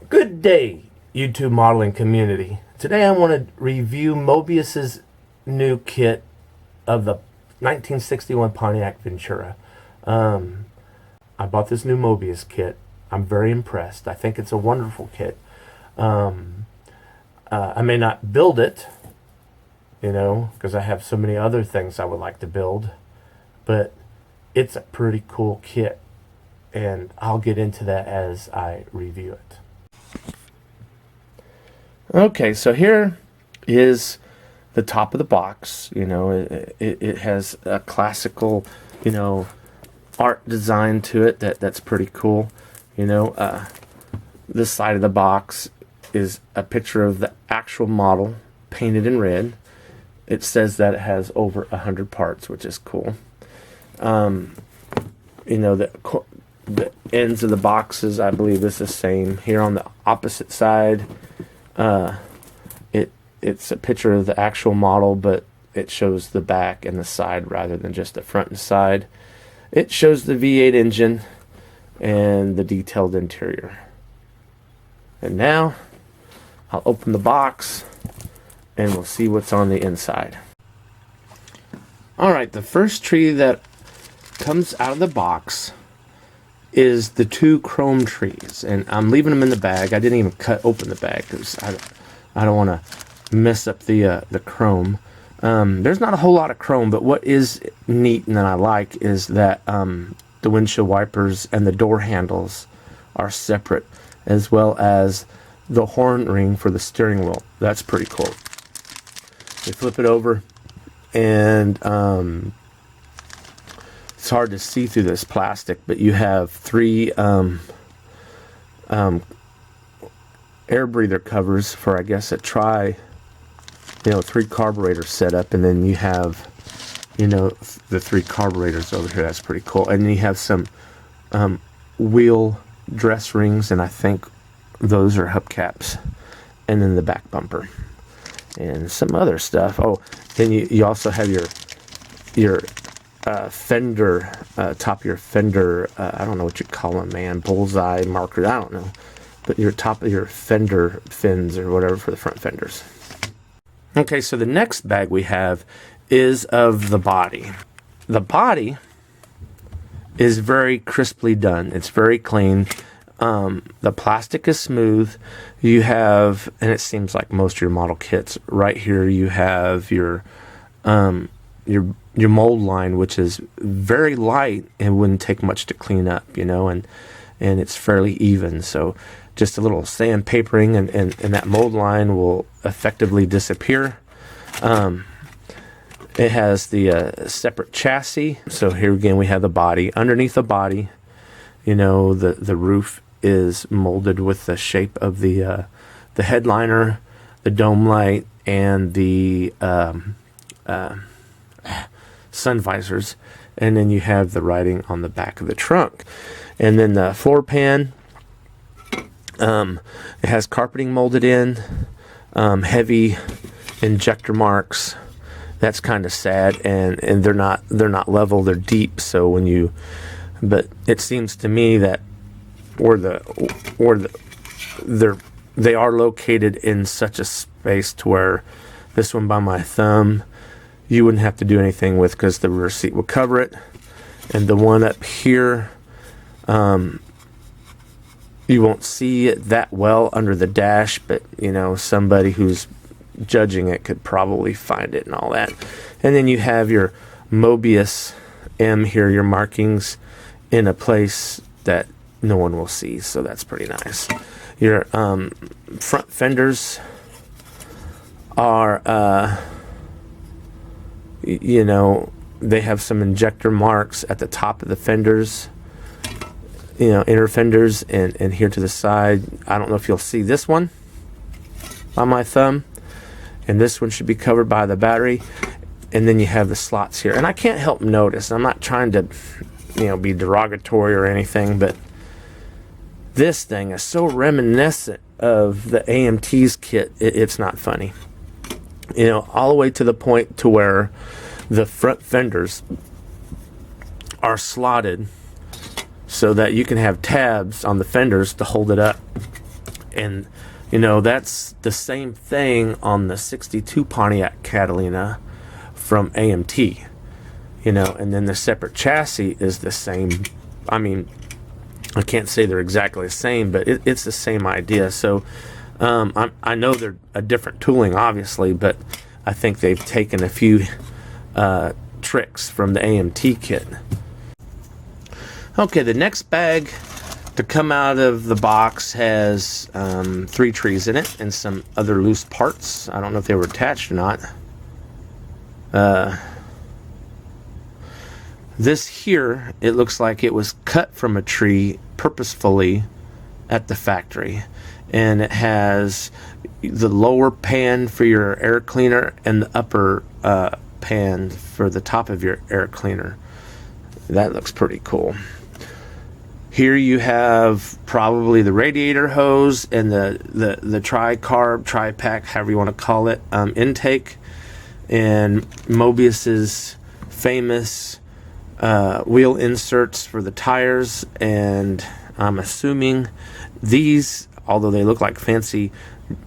Good day, YouTube modeling community. Today I want to review Mobius's new kit of the 1961 Pontiac Ventura. I bought this new Mobius kit. I'm very impressed. I think it's a wonderful kit. I may not build it, because I have so many other things I would like to build, but it's a pretty cool kit, and I'll get into that as I review it. Okay, so here is the top of the box. It has a classical, art design to it that's pretty cool. This side of the box is a picture of the actual model painted in red. It says that it has over 100 parts, which is cool. The ends of the boxes, I believe, is the same. Here on the opposite side, it's a picture of the actual model, but it shows the back and the side rather than just the front and side. It shows the V8 engine and the detailed interior. And now I'll open the box and we'll see what's on the inside. Alright, the first tree that comes out of the box is the two chrome trees, and I'm leaving them in the bag. I didn't even cut open the bag because I don't want to mess up the chrome. There's not a whole lot of chrome, but what is neat and that I like is that the windshield wipers and the door handles are separate, as well as the horn ring for the steering wheel. That's pretty cool. You flip it over, and it's hard to see through this plastic, but you have three air breather covers for, I guess, three carburetors set up, and then you have the three carburetors over here. That's pretty cool. And then you have some wheel dress rings, and I think those are hubcaps, and then the back bumper and some other stuff. Oh, then you also have your fender, top of your fender, I don't know what you call them, man, bullseye marker, I don't know, but your top of your fender fins or whatever for the front fenders. Okay, so the next bag we have is of the body. The body is very crisply done. It's very clean. The plastic is smooth. You have, and it seems like most of your model kits, right here you have your mold line, which is very light and wouldn't take much to clean up, and it's fairly even. So just a little sandpapering and that mold line will effectively disappear. It has the separate chassis. So here again we have the body. Underneath the body, the roof is molded with the shape of the headliner, the dome light, and the sun visors, and then you have the writing on the back of the trunk. And then the floor pan, it has carpeting molded in, heavy injector marks. That's kind of sad, and they're not level, they're deep. So but it seems to me that they are located in such a space to where this one by my thumb you wouldn't have to do anything with, because the rear seat will cover it. And the one up here, you won't see it that well under the dash, but somebody who's judging it could probably find it and all that. And then you have your Mobius M here, your markings in a place that no one will see, so that's pretty nice. Your front fenders are they have some injector marks at the top of the fenders, inner fenders, and here to the side. I don't know if you'll see this one on my thumb, and this one should be covered by the battery. And then you have the slots here, and I can't help notice, I'm not trying to be derogatory or anything, but this thing is so reminiscent of the AMT's kit, it's not funny. All the way to the point to where the front fenders are slotted so that you can have tabs on the fenders to hold it up. And you know, that's the same thing on the 62 Pontiac Catalina from AMT, you know, and then the separate chassis is the same. I mean, I can't say they're exactly the same, but it's the same idea. So I know they're a different tooling, obviously, but I think they've taken a few tricks from the AMT kit. Okay, the next bag to come out of the box has 3 trees in it and some other loose parts. I don't know if they were attached or not. This here, it looks like it was cut from a tree purposefully at the factory. And it has the lower pan for your air cleaner and the upper pan for the top of your air cleaner. That looks pretty cool. Here you have probably the radiator hose and the tri-carb, tri-pack, however you want to call it, intake, and Mobius's famous wheel inserts for the tires. And I'm assuming these, although they look like fancy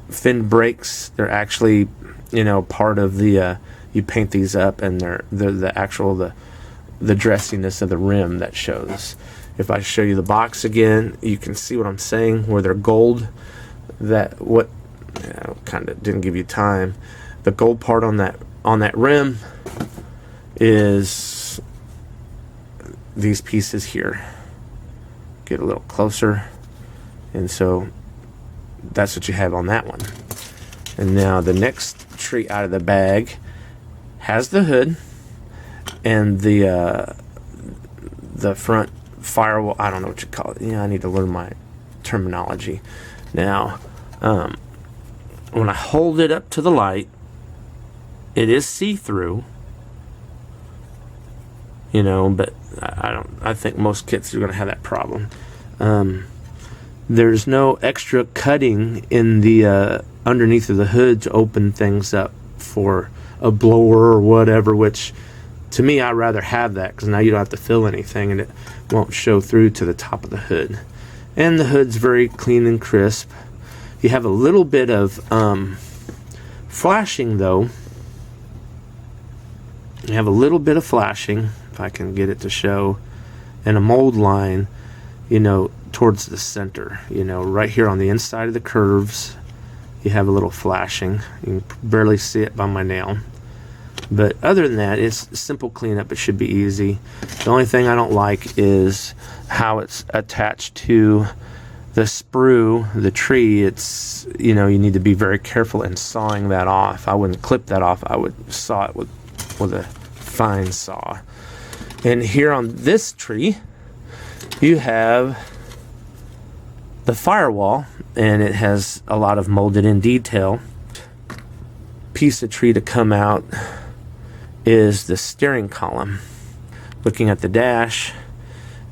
fin brakes, they're actually, you know, part of the you paint these up, and they're the actual the dressiness of the rim that shows. If I show you the box again, you can see what I'm saying, where they're gold. That what, kind of didn't give you time. The gold part on that rim is these pieces here. Get a little closer, and so that's what you have on that one. And now the next tree out of the bag has the hood and the front firewall. I don't know what you call it. Yeah, I need to learn my terminology. Now, when I hold it up to the light, it is see-through, you know, but I think most kits are going to have that problem. There's no extra cutting in the underneath of the hood to open things up for a blower or whatever, which to me, I'd rather have that, because now you don't have to fill anything and it won't show through to the top of the hood. And the hood's very clean and crisp. You have a little bit of flashing though. You have a little bit of flashing, if I can get it to show, and a mold line, you know, towards the center. You know, right here on the inside of the curves, you have a little flashing. You can barely see it by my nail. But other than that, it's simple cleanup. It should be easy. The only thing I don't like is how it's attached to the sprue, the tree. It's, you know, you need to be very careful in sawing that off. I wouldn't clip that off. I would saw it with a fine saw. And here on this tree, you have the firewall, and it has a lot of molded in detail. Piece of tree to come out is the steering column. Looking at the dash,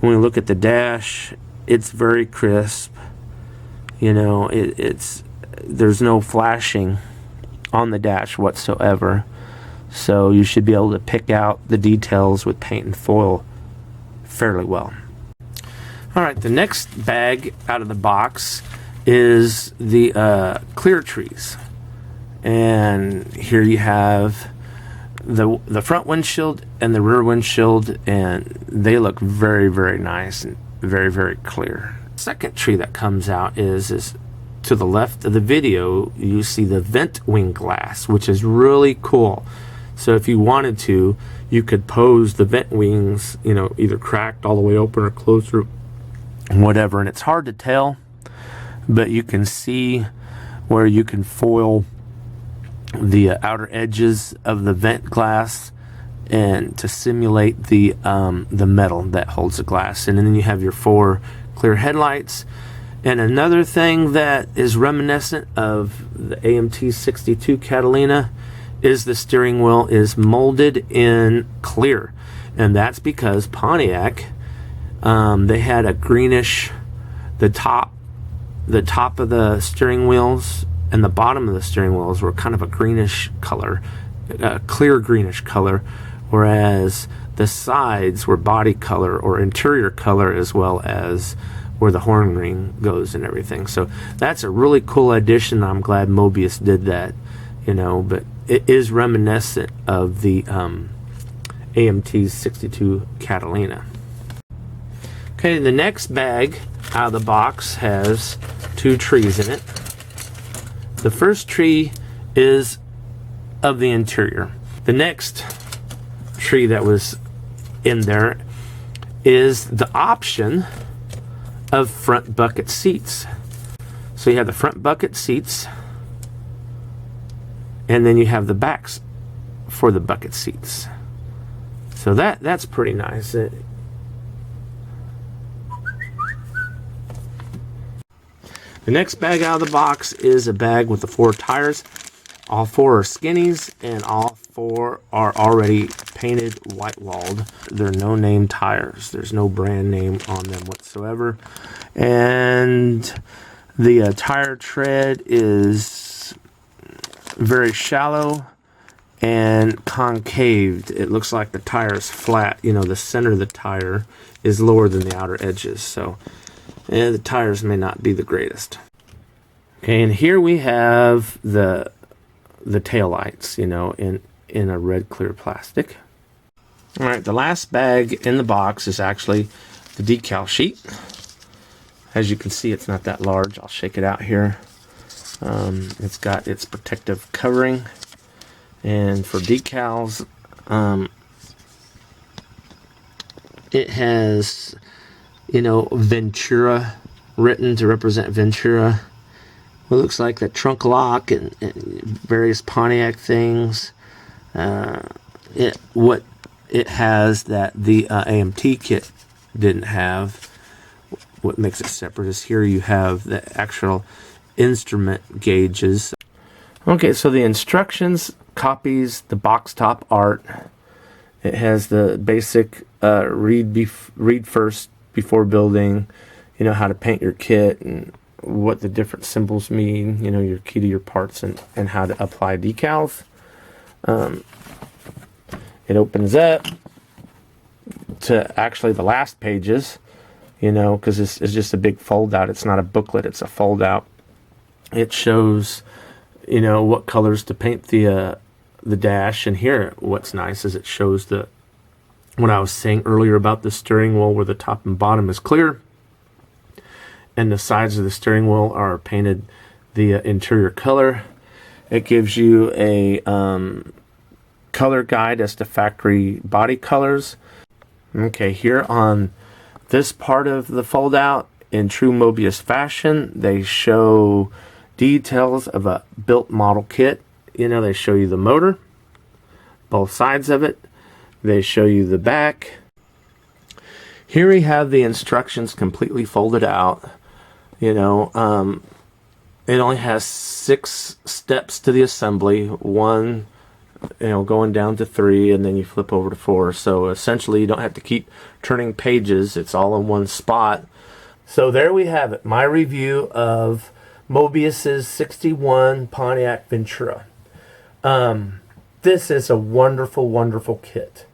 when we look at the dash, it's very crisp. You know, there's no flashing on the dash whatsoever, so you should be able to pick out the details with paint and foil fairly well. Alright, the next bag out of the box is the clear trees. And here you have the front windshield and the rear windshield, and they look very, very nice and very, very clear. Second tree that comes out is to the left of the video. You see the vent wing glass, which is really cool. So if you wanted to, you could pose the vent wings, you know, either cracked all the way open or closed or whatever. And it's hard to tell, but you can see where you can foil the outer edges of the vent glass and to simulate the metal that holds the glass. And then you have your 4 clear headlights. And another thing that is reminiscent of the AMT 62 Catalina is the steering wheel is molded in clear, and that's because Pontiac, they had a greenish, the top of the steering wheels and the bottom of the steering wheels were kind of a greenish color, a clear greenish color, whereas the sides were body color or interior color, as well as where the horn ring goes and everything. So that's a really cool addition. I'm glad Mobius did that, you know, but it is reminiscent of the AMT's 62 Catalina. Okay, the next bag out of the box has 2 trees in it. The first tree is of the interior. The next tree that was in there is the option of front bucket seats. So you have the front bucket seats, and then you have the backs for the bucket seats. So that's pretty nice. The next bag out of the box is a bag with the 4 tires. All 4 are skinnies, and all 4 are already painted white-walled. They're no-name tires. There's no brand name on them whatsoever. And the tire tread is very shallow and concaved. It looks like the tire is flat. You know, the center of the tire is lower than the outer edges. So the tires may not be the greatest. Okay, and here we have the tail lights, you know, in a red clear plastic. All right, the last bag in the box is actually the decal sheet. As you can see, it's not that large. I'll shake it out here. It's got its protective covering, and for decals, it has, you know, Ventura written to represent Ventura. It looks like the trunk lock and various Pontiac things. What it has that the AMT kit didn't have, what makes it separate, is here you have the actual instrument gauges. Okay, so the instructions copies the box top art. It has the basic read first before building, you know, how to paint your kit and what the different symbols mean, you know, your key to your parts, and how to apply decals. It opens up to actually the last pages, you know, because it's just a big fold out. It's not a booklet, it's a fold out. It shows, you know, what colors to paint the dash. And here what's nice is it shows what I was saying earlier about the steering wheel, where the top and bottom is clear and the sides of the steering wheel are painted the interior color. It gives you a color guide as to factory body colors. Okay, here on this part of the fold out, in true Mobius fashion, they show details of a built model kit. You know, they show you the motor, both sides of it. They show you the back. Here we have the instructions completely folded out. You know, it only has 6 steps to the assembly. 1, you know, going down to 3, and then you flip over to 4. So essentially you don't have to keep turning pages. It's all in one spot. So there we have it, my review of Mobius's 61 Pontiac Ventura. This is a wonderful, wonderful kit.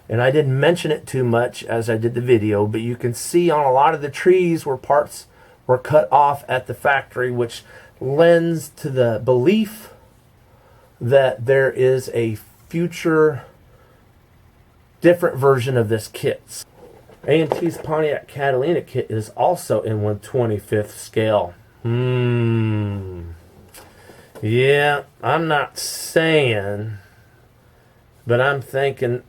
And I didn't mention it too much as I did the video, but you can see on a lot of the trees where parts were cut off at the factory, which lends to the belief that there is a future different version of this kit. AMT's Pontiac Catalina kit is also in 1/25th scale. Yeah, I'm not saying, but I'm thinking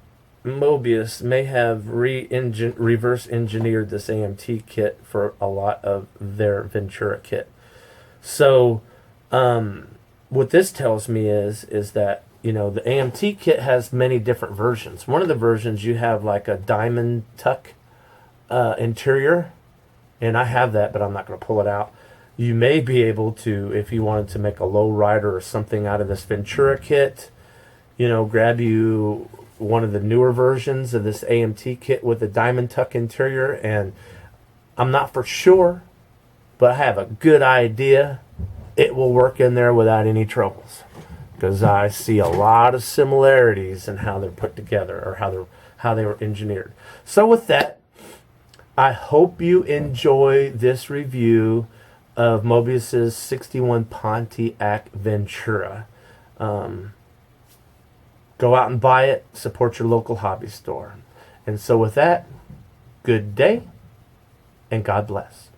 Mobius may have reverse engineered this AMT kit for a lot of their Ventura kit. So what this tells me is that, you know, the AMT kit has many different versions. One of the versions, you have like a diamond tuck interior, and I have that, but I'm not going to pull it out. You may be able to, if you wanted to make a low rider or something out of this Ventura kit, you know, grab you one of the newer versions of this AMT kit with a diamond tuck interior. And I'm not for sure, but I have a good idea it will work in there without any troubles, because I see a lot of similarities in how they're put together, or how they were engineered. So with that, I hope you enjoy this review of Mobius's 61 Pontiac Ventura. Go out and buy it. Support your local hobby store. And so with that, good day and God bless.